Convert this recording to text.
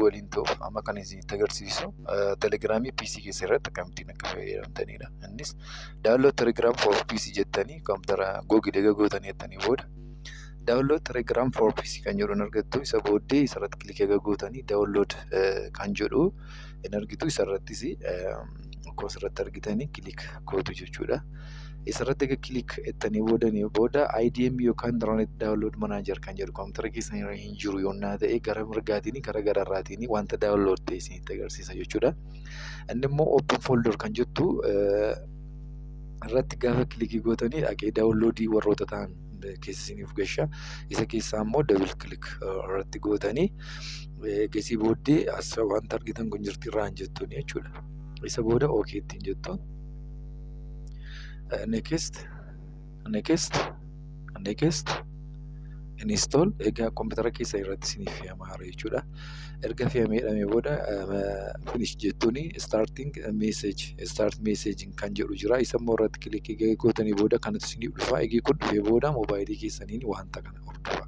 waliin ta'uuf amma kan isinitti agarsiisu telegiraamii PC keessa irratti akkamittiin akka fayyadamtanidha. Innis download telegram for PC jettanii koompitara Google eega gootanii jettanii booda download telegram for PC kan jedhu hin argattu. Isa booddee isarratti kilik eega gootanii download kan jedhu hin argitu. Isarrattis akkuma asirratti argitanii kilik gootu jechuudha. Isarratti egaa kilik ettanii booda IDM yookaan Internet Download Manager kan jedhu koompitara keessan irra hin jiru yoonnaa ta'e gara mirgaatiin gara gararraatiin wanta download ta'e isinitti agarsiisa jechuudha. Inni immoo open folder kan jettu irratti gaafa kilikii gootanii dhaqee downloadii warroota ta'an keessa isiniif gasha. Isa keessaa immoo double click irratti gootanii gasii booddee as wanta argitan kun jirti irraa hin jettuuni jechuudha. Isa booda OK ittiin jettu. Next install egaa koompitara keessa irratti isiniif fe'ama jechuudha. Erga fe'amee booda finish jettuuni start messaging kan jedhu jira. Isa immoo irratti kilikii gootanii booda kanatu isiniif dhufa. Egaa kun dhufee booda moobaayilii keessaniin wanta kana hordofaa.